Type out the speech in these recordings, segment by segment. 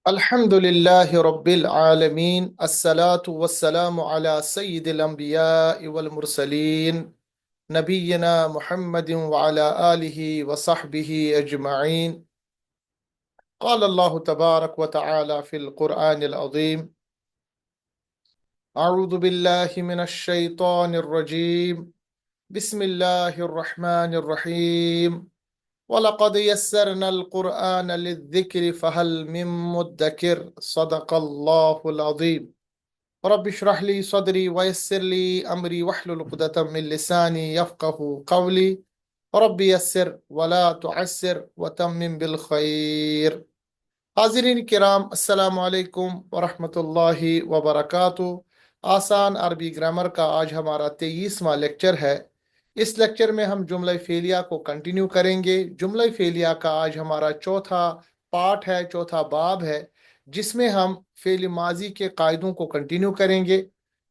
الحمد لله رب العالمين الصلاة والسلام على سيد الأنبياء والمرسلين نبينا محمد وعلى آله وصحبه أجمعين. قال الله تبارك وتعالى في القرآن العظيم: أعوذ بالله من الشيطان الرجيم. بسم الله الرحمن الرحيم. ولقد يسرنا القرآن للذكر فهل من مدكر. صدق الله العظيم. رب اشرح لي صدري ويسر لي أمري واحلل عقدة من لساني يفقه قولي. رب يسر ولا تعسر وتمم بالخير. حاضرین کرام، السلام علیکم ورحمۃ وبرکاتہ۔ آسان عربی گرامر کا آج ہمارا 23واں لیکچر ہے۔ اس لیکچر میں ہم جملہ فعلیہ کو کنٹینیو کریں گے۔ جملہ فعلیہ کا آج ہمارا چوتھا پارٹ ہے، چوتھا باب ہے، جس میں ہم فعل ماضی کے قاعدوں کو کنٹینیو کریں گے۔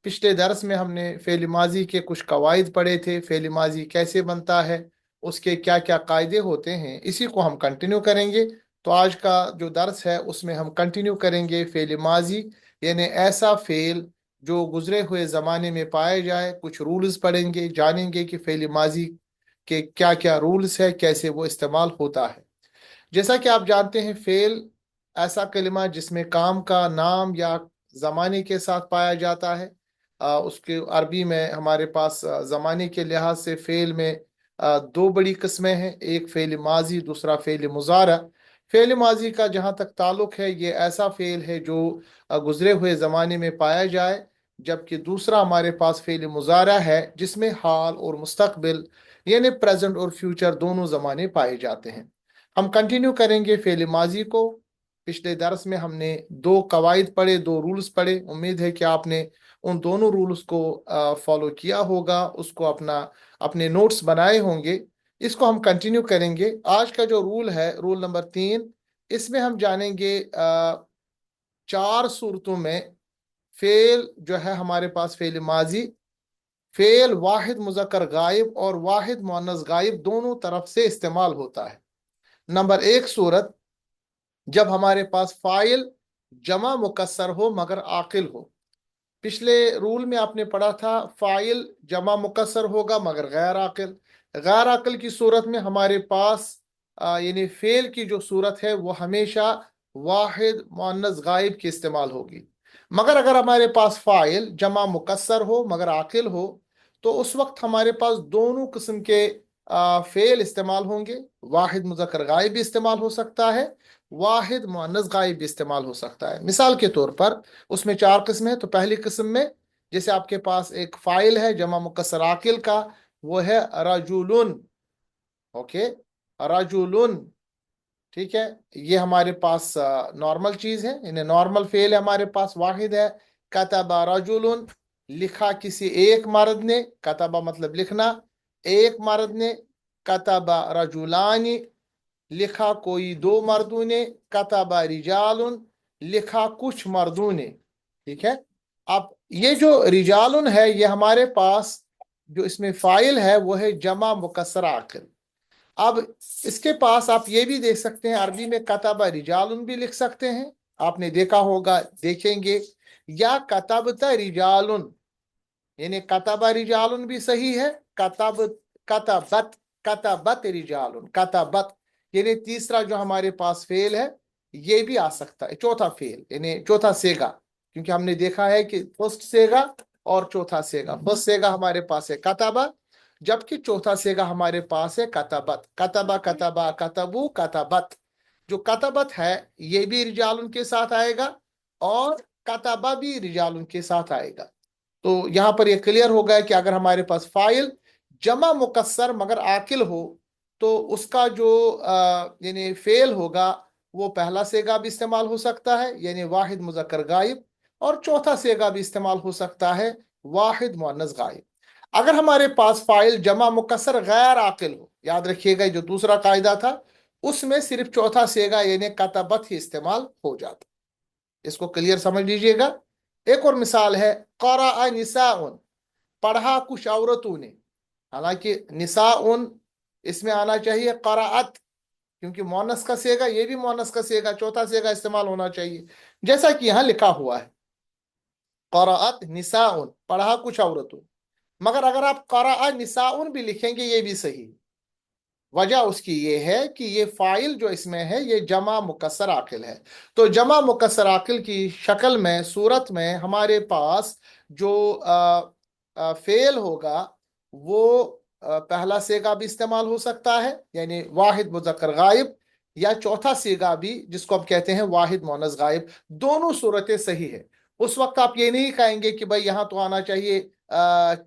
پچھلے درس میں ہم نے فعل ماضی کے کچھ قواعد پڑھے تھے، فعل ماضی کیسے بنتا ہے، اس کے کیا کیا قاعدے ہوتے ہیں، اسی کو ہم کنٹینیو کریں گے۔ تو آج کا جو درس ہے اس میں ہم کنٹینیو کریں گے فعل ماضی، یعنی ایسا فعل جو گزرے ہوئے زمانے میں پائے جائے۔ کچھ رولز پڑھیں گے، جانیں گے کہ فعل ماضی کے کیا کیا رولز ہے، کیسے وہ استعمال ہوتا ہے۔ جیسا کہ آپ جانتے ہیں، فعل ایسا کلمہ جس میں کام کا نام یا زمانے کے ساتھ پایا جاتا ہے۔ اس کے عربی میں ہمارے پاس زمانے کے لحاظ سے فعل میں دو بڑی قسمیں ہیں، ایک فعل ماضی، دوسرا فعل مضارع۔ فعل ماضی کا جہاں تک تعلق ہے، یہ ایسا فعل ہے جو گزرے ہوئے زمانے میں پایا جائے، جبکہ دوسرا ہمارے پاس فعل مضارع ہے جس میں حال اور مستقبل یعنی پریزنٹ اور فیوچر دونوں زمانے پائے جاتے ہیں۔ ہم کنٹینیو کریں گے فعل ماضی کو۔ پچھلے درس میں ہم نے دو قواعد پڑھے، دو رولز پڑھے۔ امید ہے کہ آپ نے ان دونوں رولز کو فالو کیا ہوگا، اس کو اپنے نوٹس بنائے ہوں گے۔ اس کو ہم کنٹینیو کریں گے۔ آج کا جو رول ہے، رول نمبر 3، اس میں ہم جانیں گے 4 صورتوں میں فعل جو ہے ہمارے پاس فعل ماضی، فعل واحد مذکر غائب اور واحد مؤنث غائب دونوں طرف سے استعمال ہوتا ہے۔ نمبر 1 صورت، جب ہمارے پاس فاعل جمع مکسر ہو مگر عاقل ہو۔ پچھلے رول میں آپ نے پڑھا تھا فاعل جمع مکسر ہوگا مگر غیر عاقل۔ غیر عاقل کی صورت میں ہمارے پاس یعنی فعل کی جو صورت ہے وہ ہمیشہ واحد مؤنث غائب کی استعمال ہوگی۔ مگر اگر ہمارے پاس فاعل جمع مکسر ہو مگر عاقل ہو تو اس وقت ہمارے پاس دونوں قسم کے فعل استعمال ہوں گے۔ واحد مذکر غائب بھی استعمال ہو سکتا ہے، واحد مؤنث غائب بھی استعمال ہو سکتا ہے۔ مثال کے طور پر اس میں 4 قسمیں ہیں۔ تو پہلی قسم میں جیسے آپ کے پاس ایک فاعل ہے جمع مکسر عاقل کا، وہ ہے رجولن۔ اوکے، رجولن، ٹھیک ہے، یہ ہمارے پاس نارمل چیز ہے، یعنی نارمل فعل ہمارے پاس واحد ہے۔ کتب رجولن، لکھا کسی ایک مرد نے، کتبہ مطلب لکھنا، ایک مرد نے۔ کتب رجولانی، لکھا کوئی 2 مردوں نے۔ کتب رجال، لکھا کچھ مردوں نے، ٹھیک ہے۔ اب یہ جو رجال ہے، یہ ہمارے پاس جو اس میں فاعل ہے وہ ہے جمع مکسر عاقل۔ اب اس کے پاس آپ یہ بھی دیکھ سکتے ہیں، عربی میں کتب رجال بھی لکھ سکتے ہیں، آپ نے دیکھا ہوگا، دیکھیں گے، یا کتبت رجال، یعنی کتب رجال بھی صحیح ہے، کتبت رجال، کتبت، یعنی تیسرا جو ہمارے پاس فعل ہے یہ بھی آ سکتا ہے، چوتھا فعل یعنی چوتھا سیگا، کیونکہ ہم نے دیکھا ہے کہ فرسٹ سیگا اور چوتھا سیگا۔ فرسٹ سیگا ہمارے پاس ہے کتبہ، جبکہ چوتھا سیگا ہمارے پاس ہے کتبت۔ کتبہ، کتبہ، کتبو، کتبت۔ جو کتبت ہے یہ بھی رجال کے ساتھ آئے گا اور کتبہ بھی رجال کے ساتھ آئے گا۔ تو یہاں پر یہ کلیئر ہو گیا کہ اگر ہمارے پاس فاعل جمع مکسر مگر عاقل ہو تو اس کا جو یعنی فعل ہوگا وہ پہلا سیگا بھی استعمال ہو سکتا ہے، یعنی واحد مذکر غائب، اور چوتھا سیگا بھی استعمال ہو سکتا ہے، واحد مؤنث غائب۔ اگر ہمارے پاس فاعل جمع مکسر غیر عاقل ہو، یاد رکھیے گا جو دوسرا قاعدہ تھا اس میں صرف چوتھا سیگا یعنی کتبت ہی استعمال ہو جاتا۔ اس کو کلیئر سمجھ لیجئے گا۔ ایک اور مثال ہے قرأ نساء، پڑھا کچھ عورتوں نے، حالانکہ نساء اس میں آنا چاہیے قرأت، کیونکہ مونس کا سیگا، یہ بھی مونس کا سیگا، چوتھا سیگا استعمال ہونا چاہیے، جیسا کہ یہاں لکھا ہوا ہے قرأت نساء، پڑھا کچھ عورتوں، مگر اگر آپ قرأ نساء بھی لکھیں گے یہ بھی صحیح۔ وجہ اس کی یہ ہے کہ یہ فائل جو اس میں ہے یہ جمع مکسر عاقل ہے، تو جمع مکسر عاقل کی شکل میں، صورت میں ہمارے پاس جو فعل ہوگا وہ پہلا سیگا بھی استعمال ہو سکتا ہے، یعنی واحد مذکر غائب، یا چوتھا سیگا بھی جس کو ہم کہتے ہیں واحد مونس غائب، دونوں صورتیں صحیح ہے۔ اس وقت آپ یہ نہیں کہیں گے کہ بھائی یہاں تو آنا چاہیے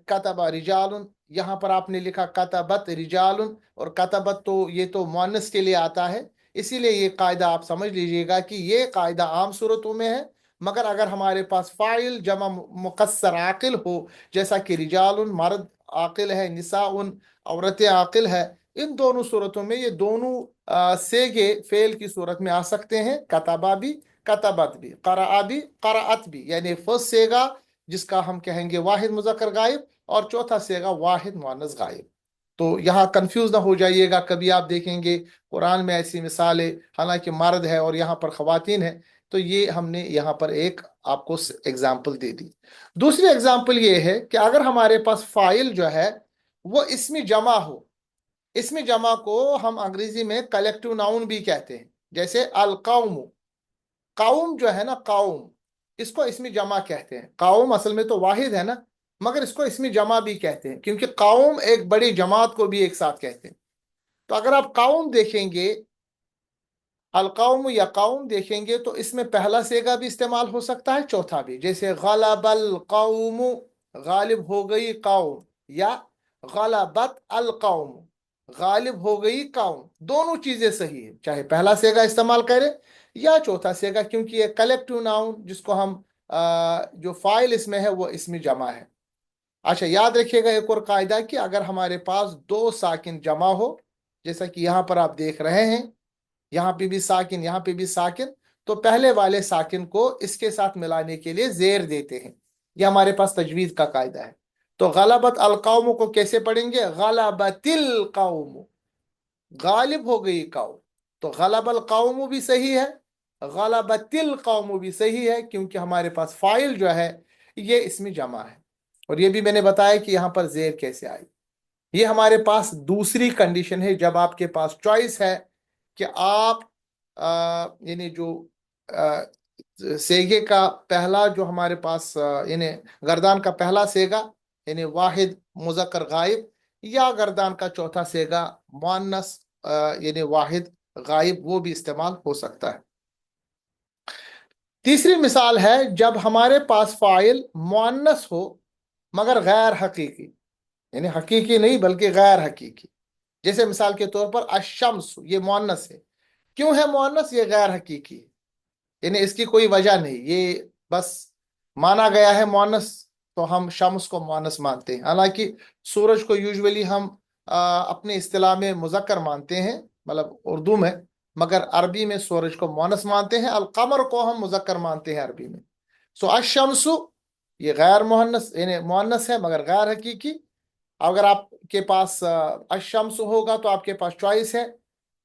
کتب رجال، یہاں پر آپ نے لکھا کتبت رجال، اور کتبت تو یہ تو مؤنث کے لیے آتا ہے، اسی لیے یہ قاعدہ آپ سمجھ لیجئے گا کہ یہ قاعدہ عام صورتوں میں ہے، مگر اگر ہمارے پاس فاعل جمع مقصر عاقل ہو، جیسا کہ رجال مرد عاقل ہے، نساء عورتیں عاقل ہے، ان دونوں صورتوں میں یہ دونوں سیگے فعل کی صورت میں آ سکتے ہیں، کتبہ بھی کتبت بھی، قرأ بھی قرأت بھی، یعنی فرسٹ سیگا جس کا ہم کہیں گے واحد مذکر غائب، اور چوتھا سیگا واحد مؤنث غائب۔ تو یہاں کنفیوز نہ ہو جائیے گا، کبھی آپ دیکھیں گے قرآن میں ایسی مثالیں، حالانکہ مرد ہے اور یہاں پر خواتین ہے، تو یہ ہم نے یہاں پر ایک آپ کو ایگزامپل دے دی۔ دوسری ایگزامپل یہ ہے کہ اگر ہمارے پاس فائل جو ہے وہ اسمی جمع ہو، اسمی جمع کو ہم انگریزی میں کلیکٹیو ناؤن بھی کہتے ہیں، جیسے القوم، قوم جو ہے نا، قوم، اس کو اسمی جمع کہتے ہیں۔ قوم اصل میں تو واحد ہے نا، مگر اس کو اسمی جمع بھی کہتے ہیں، کیونکہ قوم ایک بڑی جماعت کو بھی ایک ساتھ کہتے ہیں۔ تو اگر آپ قوم دیکھیں گے، القوم یا قوم دیکھیں گے، تو اس میں پہلا سیگا بھی استعمال ہو سکتا ہے، چوتھا بھی، جیسے غلب القوم، غالب ہو گئی قوم، یا غلبت القوم، غالب ہو گئی قوم، دونوں چیزیں صحیح ہیں، چاہے پہلا سیگا استعمال کرے یا چوتھا سیگا، کیونکہ یہ کلیکٹیو ناؤن جس کو ہم جو فائل اس میں ہے وہ اسمی جمع ہے۔ اچھا، یاد رکھیے گا ایک اور قاعدہ کہ اگر ہمارے پاس دو ساکن جمع ہو، جیسا کہ یہاں پر آپ دیکھ رہے ہیں، یہاں پہ بھی ساکن، یہاں پہ بھی ساکن، تو پہلے والے ساکن کو اس کے ساتھ ملانے کے لیے زیر دیتے ہیں، یہ ہمارے پاس تجوید کا قاعدہ ہے۔ تو غلبت القوم کو کیسے پڑھیں گے؟ غلبت القوم، غالب ہو گئی قوم، تو غلب القوم بھی صحیح ہے، غلبت القوم بھی صحیح ہے، کیونکہ ہمارے پاس فائل جو ہے یہ اسمی جمع ہے۔ اور یہ بھی میں نے بتایا کہ یہاں پر زیر کیسے آئی۔ یہ ہمارے پاس دوسری کنڈیشن ہے جب آپ کے پاس چوائس ہے کہ آپ یعنی جو سیگے کا پہلا جو ہمارے پاس یعنی گردان کا پہلا سیگا یعنی واحد مذکر غائب، یا گردان کا چوتھا سیگا مؤنث یعنی واحد غائب، وہ بھی استعمال ہو سکتا ہے۔ تیسری مثال ہے جب ہمارے پاس فاعل مؤنث ہو مگر غیر حقیقی، یعنی حقیقی نہیں بلکہ غیر حقیقی، جیسے مثال کے طور پر الشمس، یہ مؤنث ہے، کیوں ہے مؤنث؟ یہ غیر حقیقی ہے، یعنی اس کی کوئی وجہ نہیں، یہ بس مانا گیا ہے مؤنث، تو ہم شمس کو مؤنث مانتے ہیں، حالانکہ سورج کو یوزولی ہم اپنے اصطلاح میں مذکر مانتے ہیں، مطلب اردو میں، مگر عربی میں سورج کو مؤنث مانتے ہیں، القمر کو ہم مذکر مانتے ہیں عربی میں۔ سو الشمس یہ غیر مؤنث، یعنی مؤنث ہے مگر غیر حقیقی۔ اگر آپ کے پاس الشمس ہوگا تو آپ کے پاس چوائس ہے،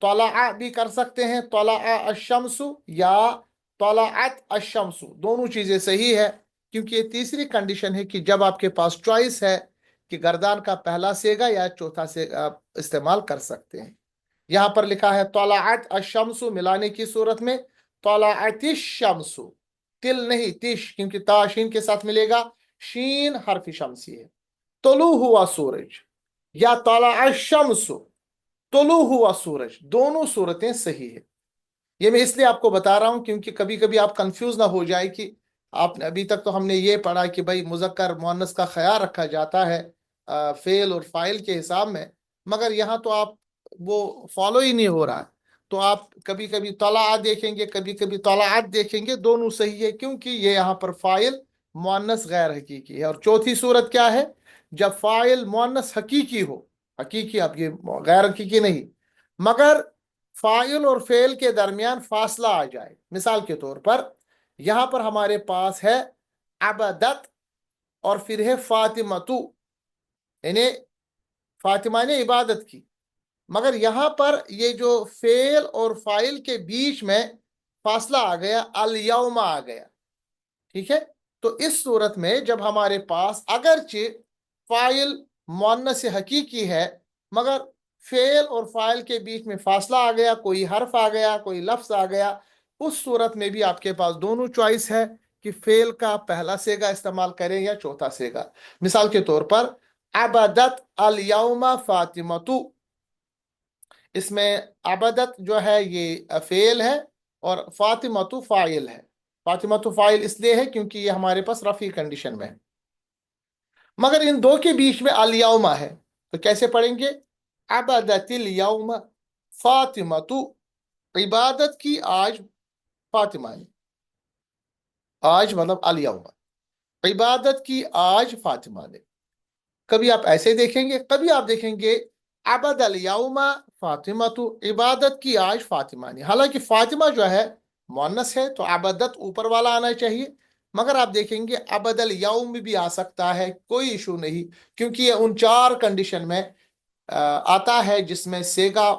طلع بھی کر سکتے ہیں، طلع الشمس، یا طلعت الشمس، دونوں چیزیں صحیح ہے، کیونکہ یہ تیسری کنڈیشن ہے کہ جب آپ کے پاس چوائس ہے کہ گردان کا پہلا سیگا یا چوتھا سیگا آپ استعمال کر سکتے ہیں۔ یہاں پر لکھا ہے طلعت الشمس، ملانے کی صورت میں طلعت الشمس، تل نہیں تش، کیونکہ تا شین کے ساتھ ملے گا، شین حرف شمسی ہے۔ طلوع ہوا سورج یا طلع الشمس، طلوع ہوا سورج، دونوں صورتیں صحیح ہے۔ یہ میں اس لیے آپ کو بتا رہا ہوں کیونکہ کبھی کبھی آپ کنفیوز نہ ہو جائے کہ آپ نے ابھی تک تو ہم نے یہ پڑھا کہ بھائی مذکر مؤنث کا خیال رکھا جاتا ہے فعل اور فاعل کے حساب میں، مگر یہاں تو آپ وہ فالو ہی نہیں ہو رہا، تو آپ کبھی کبھی طلع دیکھیں گے، کبھی کبھی طلعت دیکھیں گے، دونوں صحیح ہے، کیونکہ یہ یہاں پر فاعل مؤنث غیر حقیقی ہے۔ اور چوتھی صورت کیا ہے؟ جب فاعل مؤنث حقیقی ہو، حقیقی اب یہ غیر حقیقی نہیں، مگر فاعل اور فعل کے درمیان فاصلہ آ جائے۔ مثال کے طور پر یہاں پر ہمارے پاس ہے عبدت اور پھر ہے فاطمتو، یعنی فاطمہ نے عبادت کی، مگر یہاں پر یہ جو فعل اور فاعل کے بیچ میں فاصلہ آ گیا، الیوم آ گیا، ٹھیک ہے؟ تو اس صورت میں جب ہمارے پاس اگرچہ فاعل مؤنث حقیقی ہے مگر فعل اور فاعل کے بیچ میں فاصلہ آ گیا، کوئی حرف آ گیا، کوئی لفظ آ گیا، اس صورت میں بھی آپ کے پاس دونوں چوائس ہے کہ فعل کا پہلا صیغہ استعمال کریں یا چوتھا صیغہ۔ مثال کے طور پر عبدت الیوم فاطمۃ، اس میں عبدت جو ہے یہ فعل ہے اور فاطمۃ فاعل ہے۔ فاطمۃ فاعل اس لیے ہے کیونکہ یہ ہمارے پاس رفعی کنڈیشن میں ہے، مگر ان دو کے بیچ میں الیوم ہے، تو کیسے پڑھیں گے؟ عبدت الیوم فاطمۃ، عبادت کی آج فاطمہ نے، آج مطلب الیوم، عبادت کی آج فاطمہ نے۔ کبھی آپ ایسے دیکھیں گے، کبھی آپ دیکھیں گے عبد الیوم فاطمۃ، عبادت کی آج فاطمہ نے۔ حالانکہ فاطمہ جو ہے مؤنث ہے تو عبدت اوپر والا آنا چاہیے، مگر آپ دیکھیں گے عبد الیوم بھی آ سکتا ہے، کوئی ایشو نہیں، کیونکہ یہ ان چار کنڈیشن میں آتا ہے جس میں صیغہ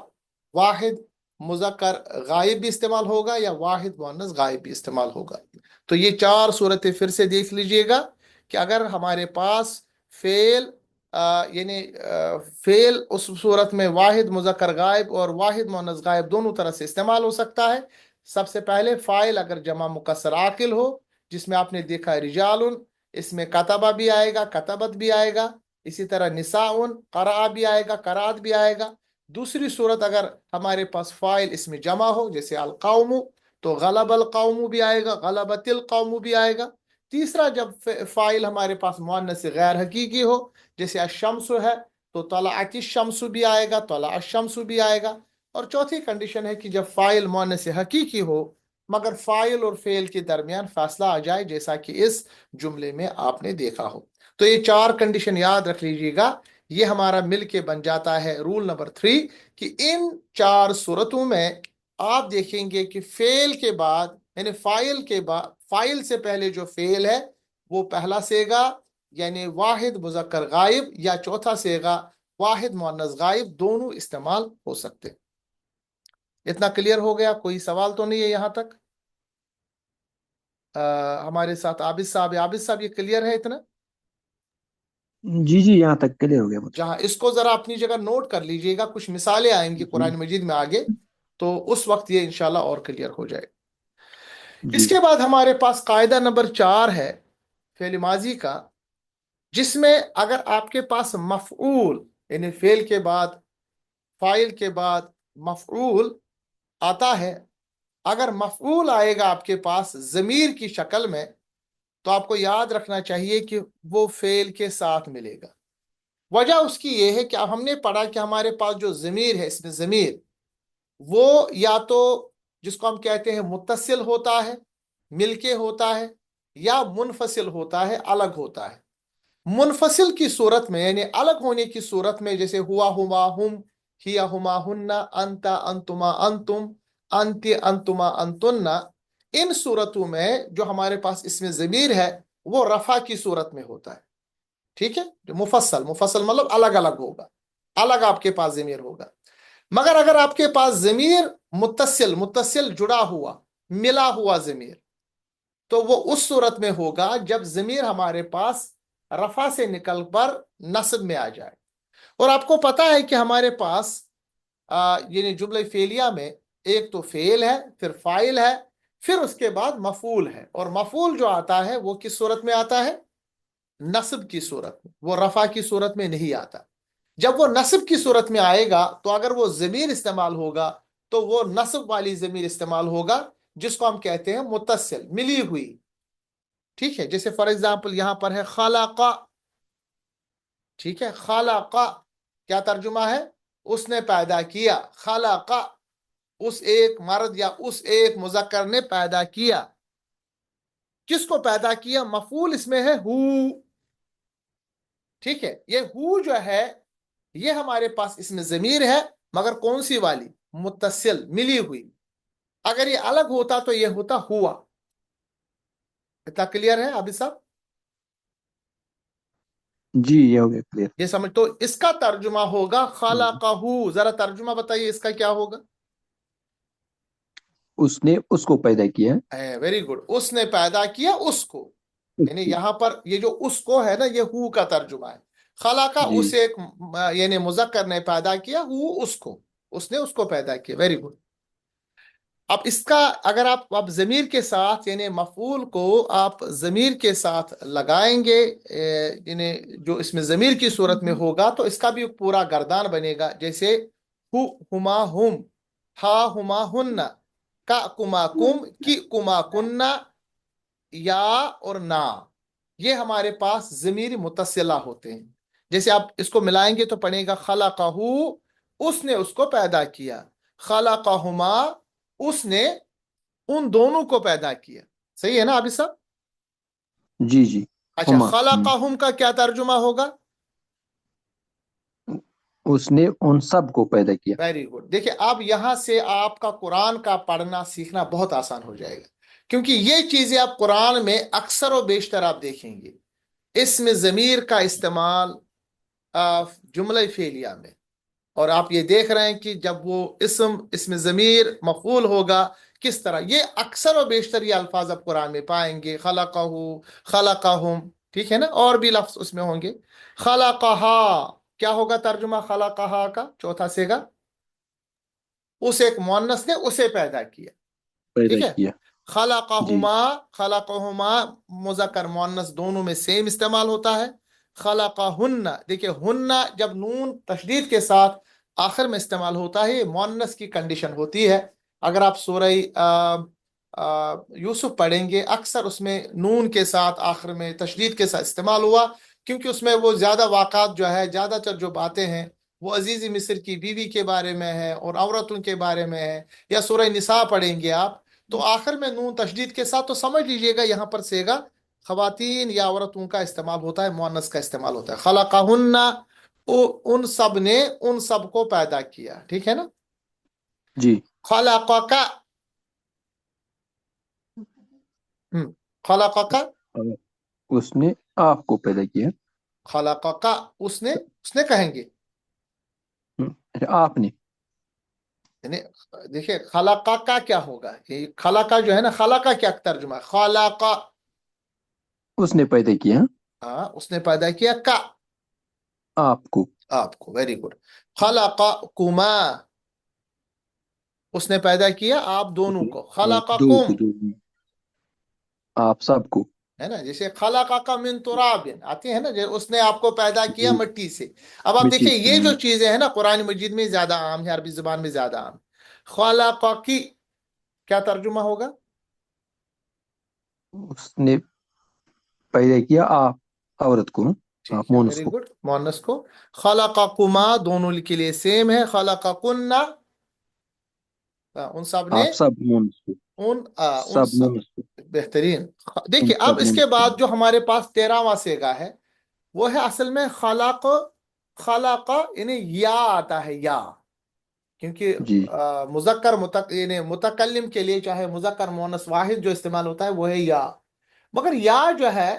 واحد مذکر غائب بھی استعمال ہوگا یا واحد مؤنث غائب بھی استعمال ہوگا۔ تو یہ چار صورتیں پھر سے دیکھ لیجئے گا کہ اگر ہمارے پاس فعل یعنی فعل اس صورت میں واحد مذکر غائب اور واحد مؤنث غائب دونوں طرح سے استعمال ہو سکتا ہے۔ سب سے پہلے فاعل اگر جمع مکسر عاقل ہو، جس میں آپ نے دیکھا رجال، اس میں کتبہ بھی آئے گا، کتبت بھی آئے گا، اسی طرح نساء قرأ بھی آئے گا، قرات بھی آئے گا۔ دوسری صورت اگر ہمارے پاس فاعل اس میں جمع ہو جیسے القوم، تو غلب القوم بھی آئے گا، غلبت القوم بھی آئے گا۔ تیسرا جب فاعل ہمارے پاس مؤنث غیر حقیقی ہو جیسے الشمس ہے تو طلعت الشمس بھی آئے گا، طلع الشمس بھی آئے گا۔ اور چوتھی کنڈیشن ہے کہ جب فاعل مؤنث حقیقی ہو مگر فاعل اور فعل کے درمیان فاصلہ آ جائے، جیسا کہ اس جملے میں آپ نے دیکھا ہو۔ تو یہ چار کنڈیشن یاد رکھ لیجیے گا، یہ ہمارا مل کے بن جاتا ہے رول نمبر 3 کہ ان چار صورتوں میں آپ دیکھیں گے کہ فعل کے بعد یعنی فاعل کے بعد، فاعل سے پہلے جو فعل ہے وہ پہلا صیغہ یعنی واحد مذکر غائب یا چوتھا صیغہ واحد مؤنث غائب دونوں استعمال ہو سکتے۔ اتنا کلیئر ہو گیا؟ کوئی سوال تو نہیں ہے یہاں تک؟ ہمارے ساتھ عابد صاحب، عابد صاحب یہ کلیئر ہے اتنا؟ جی جی، یہاں تک کلیئر ہو گیا مجھے۔ جہاں اس کو ذرا اپنی جگہ نوٹ کر لیجئے گا، کچھ مثالیں آئیں گی جی قرآن مجید میں آگے، تو اس وقت یہ انشاءاللہ اور کلیئر ہو جائے۔ اس جی کے بعد ہمارے پاس قاعدہ نمبر 4 ہے فعل ماضی کا، جس میں اگر آپ کے پاس مفعول یعنی فعل کے بعد، فاعل کے بعد مفعول آتا ہے، اگر مفعول آئے گا آپ کے پاس ضمیر کی شکل میں تو آپ کو یاد رکھنا چاہیے کہ وہ فعل کے ساتھ ملے گا۔ وجہ اس کی یہ ہے کہ اب ہم نے پڑھا کہ ہمارے پاس جو ضمیر ہے، اس میں ضمیر وہ یا تو جس کو ہم کہتے ہیں متصل ہوتا ہے، مل کے ہوتا ہے، یا منفصل ہوتا ہے، الگ ہوتا ہے۔ منفصل کی صورت میں یعنی الگ ہونے کی صورت میں جیسے ہوا ہما ہم، ہیا ہما ہن، انتا انتما انتم، انت انتما انتن، ان صورتوں میں جو ہمارے پاس اس میں ضمیر ہے وہ رفع کی صورت میں ہوتا ہے، ٹھیک ہے؟ جو مفصل مطلب الگ الگ ہوگا، الگ آپ کے پاس ضمیر ہوگا۔ مگر اگر آپ کے پاس ضمیر متصل جڑا ہوا، ملا ہوا ضمیر، تو وہ اس صورت میں ہوگا جب ضمیر ہمارے پاس رفع سے نکل پر نصب میں آ جائے۔ اور آپ کو پتا ہے کہ ہمارے پاس یعنی جملہ فعلیہ میں ایک تو فعل ہے، پھر فاعل ہے، پھر اس کے بعد مفعول ہے، اور مفعول جو آتا ہے وہ کس صورت میں آتا ہے؟ نصب کی صورت میں، وہ رفع کی صورت میں نہیں آتا۔ جب وہ نصب کی صورت میں آئے گا تو اگر وہ ضمیر استعمال ہوگا تو وہ نصب والی ضمیر استعمال ہوگا جس کو ہم کہتے ہیں متصل، ملی ہوئی، ٹھیک ہے؟ جیسے فار ایگزامپل یہاں پر ہے خلق، ٹھیک ہے؟ خلق کیا ترجمہ ہے؟ اس نے پیدا کیا، خلق اس ایک مرد یا اس ایک مذکر نے پیدا کیا۔ کس کو پیدا کیا؟ مفعول اس میں ہے ہو، ٹھیک ہے؟ یہ ہو جو ہے یہ ہمارے پاس اس میں ضمیر ہے، مگر کون سی والی؟ متصل، ملی ہوئی۔ اگر یہ الگ ہوتا تو یہ ہوتا ہوا۔ اتنا کلیئر ہے عابد صاحب؟ جی یہ ہو گیا کلیئر. یہ سمجھ. تو اس کا ترجمہ ہوگا خلقہ. ذرا ترجمہ بتائیے اس کا کیا ہوگا. اس نے اس کو پیدا کیا. Very good. اس نے پیدا کیا اس کو. اس یعنی کو. یہاں پر یہ جو اس کو ہے نا یہ ہو کا ترجمہ ہے. خلقہ جی اس ایک یعنی مذکر نے پیدا کیا. ہو اس کو. اس نے اس کو پیدا کیا. Very good. اب اس کا اگر آپ ضمیر کے ساتھ یعنی مفعول کو آپ ضمیر کے ساتھ لگائیں گے یعنی جو اس میں ضمیر کی صورت میں ہوگا تو اس کا بھی پورا گردان بنے گا. جیسے ہو ہما ہم، ہا ہما ہن، کا کما کم، کی کما کننا، یا اور نا، یہ ہمارے پاس ضمیر متصلہ ہوتے ہیں. جیسے آپ اس کو ملائیں گے تو پڑھے گا خلقہ، اس نے اس کو پیدا کیا. خلقہما، اس نے ان دونوں کو پیدا کیا. صحیح ہے نا ابھی صاحب. جی جی. اچھا ہما. خلقہم کا کیا ترجمہ ہوگا. اس نے ان سب کو پیدا کیا. Very good. دیکھیں اب یہاں سے آپ کا قرآن کا پڑھنا سیکھنا بہت آسان ہو جائے گا، کیونکہ یہ چیزیں آپ قرآن میں اکثر و بیشتر آپ دیکھیں گے. اس میں ضمیر کا استعمال جملہ فعلیہ میں، اور آپ یہ دیکھ رہے ہیں کہ جب وہ اس میں ضمیر مفعول ہوگا کس طرح. یہ اکثر و بیشتر یہ الفاظ آپ قرآن میں پائیں گے. خلقہ، خلقہم، ٹھیک ہے نا. اور بھی لفظ اس میں ہوں گے. خلقہا کیا ہوگا ترجمہ خلقہا کا چوتھا سیگا. اس ایک مؤنث نے اسے پیدا کیا. پیدا ٹھیک ہے. کیا. جی خلقہما، خلقہما مذکر مؤنث دونوں میں سیم استعمال ہوتا ہے. خلقہن، دیکھیں ہن جب نون تشدید کے ساتھ آخر میں استعمال ہوتا ہے یہ مؤنث کی کنڈیشن ہوتی ہے. اگر آپ سورہ یوسف پڑھیں گے اکثر اس میں نون کے ساتھ آخر میں تشدید کے ساتھ استعمال ہوا، کیونکہ اس میں وہ زیادہ واقعات جو ہے زیادہ تر جو باتیں ہیں وہ عزیز مصر کی بیوی کے بارے میں ہے اور عورتوں کے بارے میں ہے. یا سورہ نساء پڑھیں گے آپ تو آخر میں نون تشدید کے ساتھ تو سمجھ لیجئے گا یہاں پر سیگا خواتین یا عورتوں کا استعمال ہوتا ہے، مؤنث کا استعمال ہوتا ہے. خلقہن، ان سب نے ان سب کو پیدا کیا. ٹھیک ہے نا. جی. خلقک، خلقک، اس نے آپ کو پیدا کیا. خلقک، اس نے کہیں گے آپ نے. یعنی دیکھیے خلقہ کا کیا ہوگا. یہ خلقہ جو ہے نا، خلقہ کیا ترجمہ ہے. خلقہ، اس نے پیدا کیا ہاں اس نے پیدا کیا. کا آپ کو. آپ کو. Very good. خلقکما، اس نے پیدا کیا آپ دونوں کو. دو خلقکم، کو دو. آپ سب کو. ہے نا. جیسے خلقک من تراب آتی ہے نا، اس نے آپ کو پیدا کیا جی. مٹی سے. اب آپ مٹی دیکھیں سے. یہ جو چیزیں ہیں نا قرآن مجید میں زیادہ عام ہے، عربی زبان میں زیادہ عام. خلقکی کیا ترجمہ ہوگا. اس نے پیدا کیا آپ عورت کو. آپ ٹھیک ہے مونس ویری کو. گڈ. مؤنث کو. خلقکما دونوں کے لیے سیم ہے. خلقکن، ان سب نے، آپ سب مونس کو. ان سب مونس کو. بہترین. ان دیکھیے اب سب اس مونس کے کو. بعد جو ہمارے پاس 13واں سیگا ہے وہ ہے اصل میں خلق. خلق یعنی یا آتا ہے یا، کیونکہ جی مذکر یعنی متکلم کے لیے چاہے مذکر مؤنث واحد جو استعمال ہوتا ہے وہ ہے یا. مگر یا جو ہے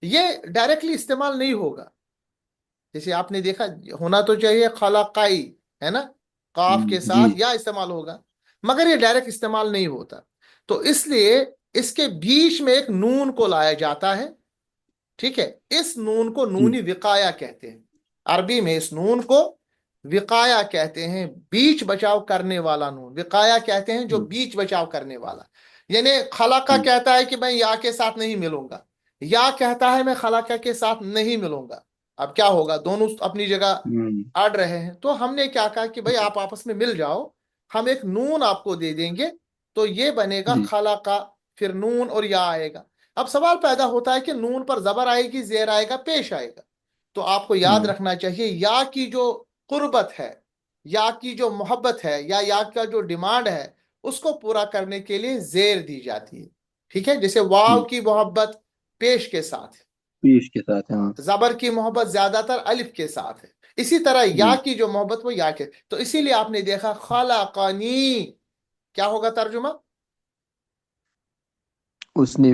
یہ ڈائریکٹلی استعمال نہیں ہوگا. جیسے آپ نے دیکھا ہونا تو چاہیے خلقائی، ہے نا، قاف کے جی. ساتھ یا استعمال ہوگا، مگر یہ ڈائریکٹ استعمال نہیں ہوتا. تو اس لیے اس کے بیچ میں ایک نون کو لایا جاتا ہے. ٹھیک ہے. اس نون کو جی. نونی وقایا کہتے ہیں. عربی میں اس نون کو وقایا کہتے ہیں، بیچ بچاؤ کرنے والا نون. وقایا کہتے ہیں جو بیچ بچاؤ کرنے والا. یعنی خلاقہ جی. کہتا ہے کہ میں یا کے ساتھ نہیں ملوں گا، یا کہتا ہے میں خلاقہ کے ساتھ نہیں ملوں گا. اب کیا ہوگا، دونوں اپنی جگہ اڑ رہے ہیں. تو ہم نے کیا کہا کہ بھئی آپ آپس میں مل جاؤ، ہم ایک نون آپ کو دے دیں گے تو یہ بنے گا جی. خلاقہ، پھر نون اور یا آئے گا. اب سوال پیدا ہوتا ہے کہ نون پر زبر آئے گی، زیر آئے گا، پیش آئے گا. تو آپ کو یاد رکھنا چاہیے یا کی جو قربت ہے، یا کی جو محبت ہے، یا کا جو ڈیمانڈ ہے اس کو پورا کرنے کے لیے زیر دی جاتی ہے. ٹھیک ہے. جیسے واو کی محبت پیش کے ساتھ ہے، پیش کے ساتھ. ہاں. زبر کی محبت زیادہ تر الف کے ساتھ ہے. اسی طرح یا جی. کی جو محبت وہ یا کے. تو اسی لیے آپ نے دیکھا خلقانی کیا ہوگا ترجمہ. اس نے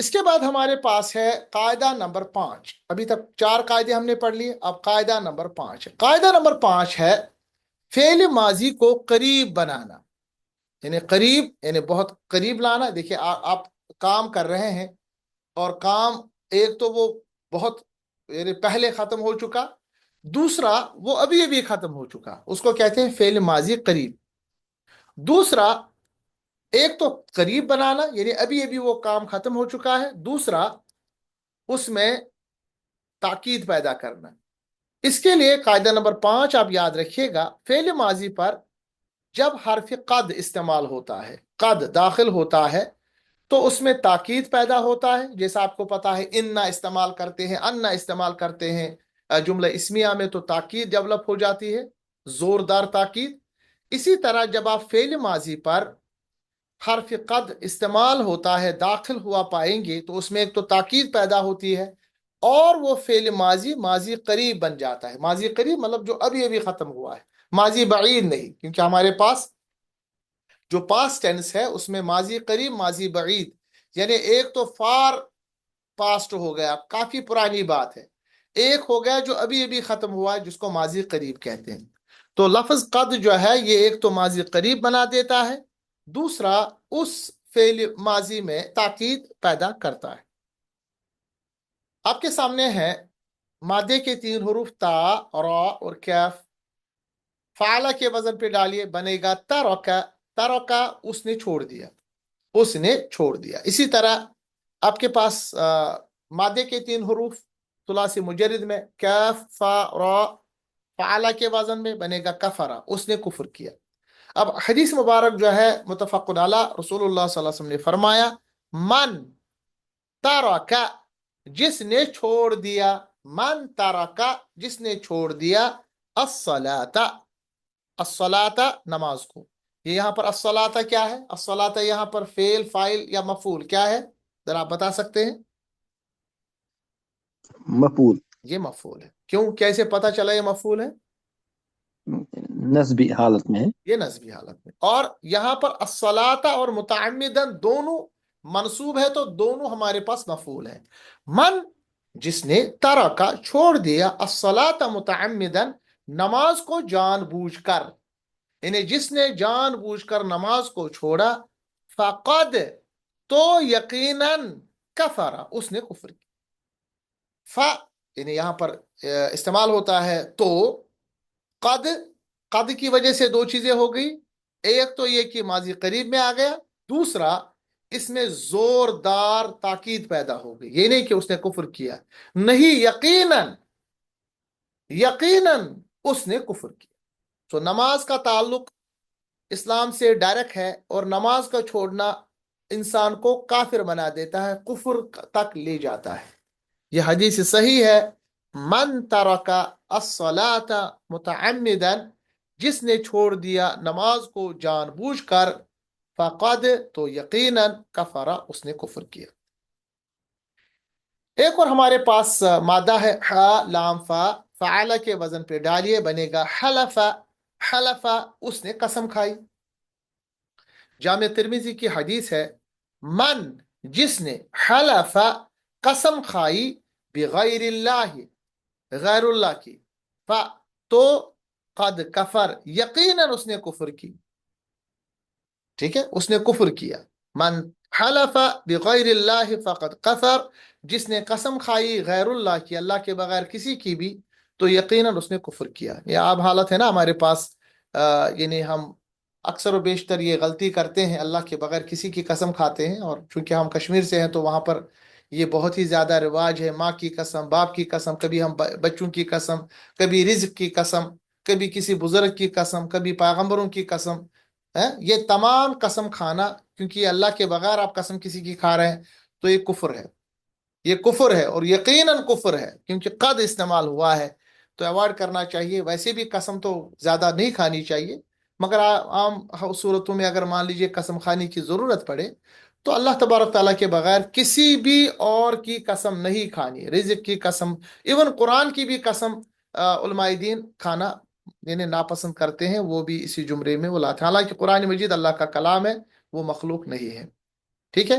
اس کے بعد ہمارے پاس ہے قاعدہ نمبر 5. ابھی تک 4 قاعدے ہم نے پڑھ لیے، اب قاعدہ نمبر 5 ہے. قاعدہ نمبر 5 ہے فعل ماضی کو قریب بنانا، یعنی قریب یعنی بہت قریب لانا. دیکھیے آپ کام کر رہے ہیں اور کام ایک تو وہ بہت یعنی پہلے ختم ہو چکا، دوسرا وہ ابھی ابھی ختم ہو چکا، اس کو کہتے ہیں فعل ماضی قریب. دوسرا ایک تو قریب بنانا یعنی ابھی ابھی وہ کام ختم ہو چکا ہے، دوسرا اس میں تاکید پیدا کرنا. اس کے لیے قاعدہ نمبر 5 آپ یاد رکھیے گا، فعل ماضی پر جب حرف قد استعمال ہوتا ہے، قد داخل ہوتا ہے، تو اس میں تاکید پیدا ہوتا ہے. جیسا آپ کو پتا ہے اننا استعمال کرتے ہیں، اننا استعمال کرتے ہیں جملہ اسمیہ میں، تو تاکید ڈیولپ ہو جاتی ہے، زوردار تاکید. اسی طرح جب آپ فعل ماضی پر حرف قد استعمال ہوتا ہے داخل ہوا پائیں گے، تو اس میں ایک تو تاکید پیدا ہوتی ہے اور وہ فعل ماضی ماضی قریب بن جاتا ہے. ماضی قریب مطلب جو ابھی ابھی ختم ہوا ہے، ماضی بعید نہیں، کیونکہ ہمارے پاس جو پاسٹ ٹینس ہے اس میں ماضی قریب ماضی بعید، یعنی ایک تو فار پاسٹ ہو گیا، کافی پرانی بات ہے، ایک ہو گیا جو ابھی ابھی ختم ہوا ہے جس کو ماضی قریب کہتے ہیں. تو لفظ قد جو ہے یہ ایک تو ماضی قریب بنا دیتا ہے، دوسرا اس فعل ماضی میں تاکید پیدا کرتا ہے. آپ کے سامنے ہے مادے کے 3 حروف تا، را اور کیف. فعلا کے وزن پہ ڈالیے، بنے گا ترکا. ترکا اس نے چھوڑ دیا، اس نے چھوڑ دیا. اسی طرح آپ کے پاس مادے کے 3 حروف ثلاثی مجرد میں کیف فا را، فعلا کے وزن میں بنے گا کفرا، اس نے کفر کیا. اب حدیث مبارک جو ہے متفق علی، رسول اللہ صلی اللہ علیہ وسلم نے فرمایا من ترکا، جس نے چھوڑ دیا، من ترکا جس نے چھوڑ دیا الصلاۃ، الصلاۃ نماز کو. یہ یہاں پر الصلاۃ کیا ہے؟ الصلاۃ یہاں پر فعل فاعل یا مفعول کیا ہے؟ ذرا آپ بتا سکتے ہیں؟ مفعول. یہ مفعول ہے. کیوں، کیسے پتا چلا یہ مفعول ہے؟ نسبی حالت میں ہے. یہ نسبی حالت میں. اور یہاں پر الصلاۃ اور متعمدن دونوں منصوب ہے، تو دونوں ہمارے پاس مفعول ہے. من جس نے ترکا چھوڑ دیا، الصلاۃ متعمدن نماز کو جان بوجھ کر، یعنی جس نے جان بوجھ کر نماز کو چھوڑا، فقد تو یقیناً کفر اس نے کفر کیا. ف یعنی یہاں پر استعمال ہوتا ہے تو. قد، قد کی وجہ سے 2 چیزیں ہو گئی، ایک تو یہ کہ ماضی قریب میں آ گیا، دوسرا اس میں زوردار تاکید پیدا ہو گئی. یہ نہیں کہ اس نے کفر کیا، نہیں، یقیناً یقیناً اس نے کفر کیا. تو نماز کا تعلق اسلام سے ڈائریکٹ ہے، اور نماز کا چھوڑنا انسان کو کافر بنا دیتا ہے، کفر تک لے جاتا ہے. یہ حدیث صحیح ہے، من ترک الصلاۃ متعمدا، جس نے چھوڑ دیا نماز کو جان بوجھ کر، فقد تو یقیناً کفر اس نے کفر کیا. ایک اور ہمارے پاس مادہ ہے ح لام فا، فعل کے وزن پہ ڈالیے، بنے گا حلف. حلف اس نے قسم کھائی. جامع ترمذی کی حدیث ہے من جس نے حلف قسم کھائی بغیر اللہ، غیر اللہ کی، تو قد کفر یقیناً اس نے کفر کی. ٹھیک ہے، اس نے کفر کیا. من حلف بغیر اللہ فقد کفر، جس نے قسم کھائی غیر اللہ کی، اللہ کے بغیر کسی کی بھی، تو یقیناً اس نے کفر کیا. یہ عام حالت ہے نا ہمارے پاس، یعنی ہم اکثر و بیشتر یہ غلطی کرتے ہیں، اللہ کے بغیر کسی کی قسم کھاتے ہیں. اور چونکہ ہم کشمیر سے ہیں تو وہاں پر یہ بہت ہی زیادہ رواج ہے، ماں کی قسم، باپ کی قسم، کبھی ہم بچوں کی قسم، کبھی رزق کی قسم، کبھی کسی بزرگ کی قسم، کبھی پیغمبروں کی قسم. یہ تمام قسم کھانا، کیونکہ یہ اللہ کے بغیر آپ قسم کسی کی کھا رہے ہیں، تو یہ کفر ہے. یہ کفر ہے اور یقیناً کفر ہے، کیونکہ قد استعمال ہوا ہے، تو اوائڈ کرنا چاہیے. ویسے بھی قسم تو زیادہ نہیں کھانی چاہیے، مگر عام صورتوں میں اگر مان لیجئے قسم کھانے کی ضرورت پڑے تو اللہ تبارک تعالیٰ کے بغیر کسی بھی اور کی قسم نہیں کھانی. رزق کی قسم، ایون قرآن کی بھی قسم علماء دین کھانا یعنی ناپسند کرتے ہیں، وہ بھی اسی جمرے میں وہ لاتے ہیں. حالانکہ قرآن مجید اللہ کا کلام ہے، وہ مخلوق نہیں ہے. ٹھیک ہے.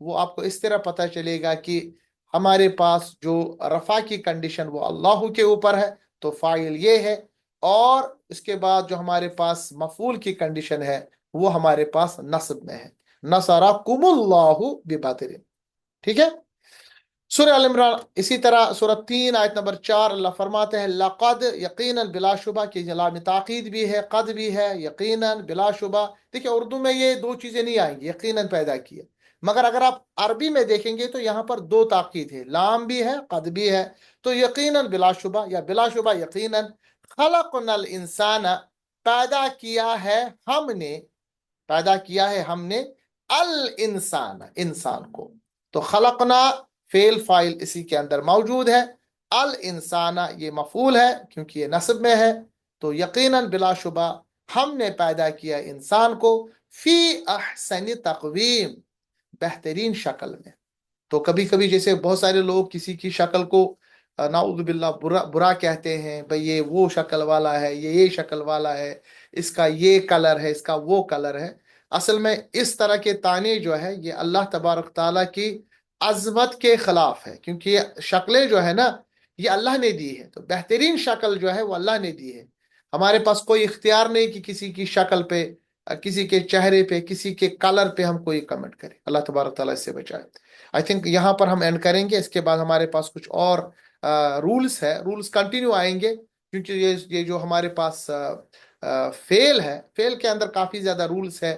وہ آپ کو اس طرح پتہ چلے گا کہ ہمارے پاس جو رفع کی کنڈیشن وہ اللہ کے اوپر ہے تو فاعل یہ ہے، اور اس کے بعد جو ہمارے پاس مفعول کی کنڈیشن ہے وہ ہمارے پاس نصب میں ہے، نصرکم اللہ ببدر، ٹھیک ہے۔ سورہ ال عمران اسی طرح سورہ 3 آیت نمبر 4 اللہ فرماتے ہیں لقد، یقیناً بلا شبہ، کہ لام تاکید بھی ہے، قد بھی ہے، یقیناً بلا شبہ۔ دیکھیں اردو میں یہ دو چیزیں نہیں آئیں گی، یقیناً پیدا کیا، مگر اگر آپ عربی میں دیکھیں گے تو یہاں پر دو تاکید ہے، لام بھی ہے قد بھی ہے، تو یقیناً بلا شبہ یا بلا شبہ یقیناً، خلقنا الانسان، پیدا کیا ہے ہم نے، پیدا کیا ہے ہم نے، الانسان، انسان کو، تو خلقنا فعل فاعل اسی کے اندر موجود ہے، الانسان یہ مفعول ہے کیونکہ یہ نصب میں ہے، تو یقیناً بلا شبہ ہم نے پیدا کیا انسان کو فی احسن تقویم، بہترین شکل میں۔ تو کبھی کبھی جیسے بہت سارے لوگ کسی کی شکل کو نعوذ باللہ برا کہتے ہیں، بھئی یہ وہ شکل والا ہے، یہ شکل والا ہے، اس کا یہ کلر ہے، اس کا وہ کلر ہے۔ اصل میں اس طرح کے طعنے جو ہے یہ اللہ تبارک تعالیٰ کی عظمت کے خلاف ہے، کیونکہ یہ شکلیں جو ہے نا یہ اللہ نے دی ہے، تو بہترین شکل جو ہے وہ اللہ نے دی ہے۔ ہمارے پاس کوئی اختیار نہیں کہ کسی کی شکل پہ، کسی کے چہرے پہ، کسی کے کلر پہ ہم کوئی کمنٹ کریں، اللہ تبارک تعالیٰ اس سے بچائے۔ آئی تھنک یہاں پر ہم اینڈ کریں گے، اس کے بعد ہمارے پاس کچھ اور رولز ہے، رولز کنٹینیو آئیں گے، کیونکہ یہ جو ہمارے پاس فیل ہے، فیل کے اندر کافی زیادہ رولز ہے،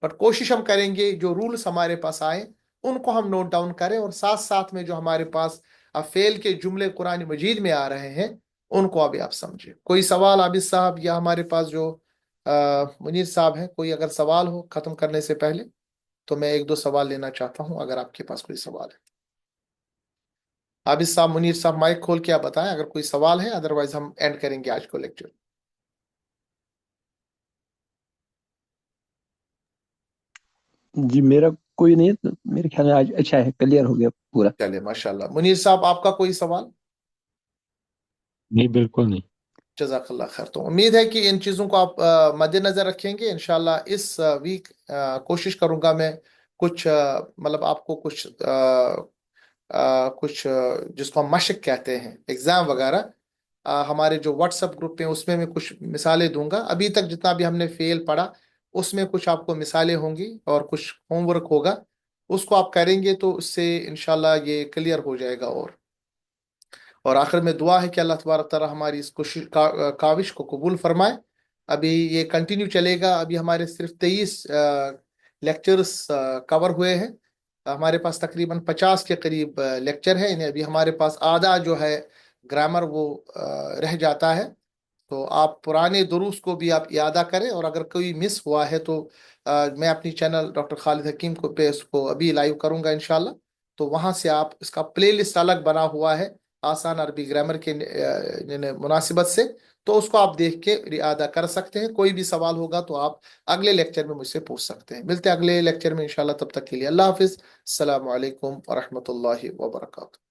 بٹ کوشش ہم کریں گے جو رولز ہمارے پاس آئیں ان کو ہم نوٹ ڈاؤن کریں، اور ساتھ ساتھ میں جو ہمارے پاس فیل کے جملے قرآن مجید میں آ رہے ہیں ان کو ابھی آپ سمجھیں۔ کوئی سوال عابد صاحب یا ہمارے پاس جو منیر صاحب ہیں، کوئی اگر سوال ہو ختم کرنے سے پہلے تو میں ایک دو سوال لینا چاہتا ہوں، اگر آپ کے پاس کوئی سوال ہے۔ عابد صاحب، منیر صاحب، مائک کھول کے آپ بتائیں اگر کوئی سوال ہے، ادروائز ہم اینڈ کریں گے آج کو لیکچر۔ جی میرا کوئی نہیں ہے، تو میرے خیال میں آج اچھا ہے، کلیئر ہو گیا پورا۔ چلے ماشاء اللہ۔ منیر صاحب آپ کا کوئی سوال؟ نہیں، بالکل نہیں۔ جزاک اللہ خیر۔ تو امید ہے کہ ان چیزوں کو آپ مد نظر رکھیں گے انشاءاللہ۔ اس ویک کوشش کروں گا میں کچھ مطلب آپ کو کچھ جس کو ہم مشق کہتے ہیں، ایگزام وغیرہ، ہمارے جو واٹس ایپ گروپ ہیں اس میں کچھ مثالیں دوں گا۔ ابھی تک جتنا بھی ہم نے فیل پڑھا اس میں کچھ آپ کو مثالیں ہوں گی اور کچھ ہوم ورک ہوگا، اس کو آپ کریں گے تو اس سے انشاءاللہ یہ کلیئر ہو جائے گا۔ اور آخر میں دعا ہے کہ اللہ تبارک تعالیٰ ہماری اس کاوش کو قبول فرمائے۔ ابھی یہ کنٹینیو چلے گا، ابھی ہمارے صرف 23 لیکچرز کور ہوئے ہیں، ہمارے پاس تقریباً 50 کے قریب لیکچر ہے، یعنی ابھی ہمارے پاس آدھا جو ہے گرامر وہ رہ جاتا ہے۔ تو آپ پرانے دروس کو بھی آپ اعادہ کریں، اور اگر کوئی مس ہوا ہے تو میں اپنی چینل ڈاکٹر خالد حکیم کو پہ اس کو ابھی لائیو کروں گا انشاءاللہ، تو وہاں سے آپ اس کا پلے لسٹ الگ بنا ہوا ہے آسان عربی گرامر کے مناسبت سے، تو اس کو آپ دیکھ کے اعادہ کر سکتے ہیں۔ کوئی بھی سوال ہوگا تو آپ اگلے لیکچر میں مجھ سے پوچھ سکتے ہیں۔ ملتے ہیں اگلے لیکچر میں انشاءاللہ، تب تک کے لیے اللہ حافظ، السلام علیکم ورحمۃ اللہ وبرکاتہ۔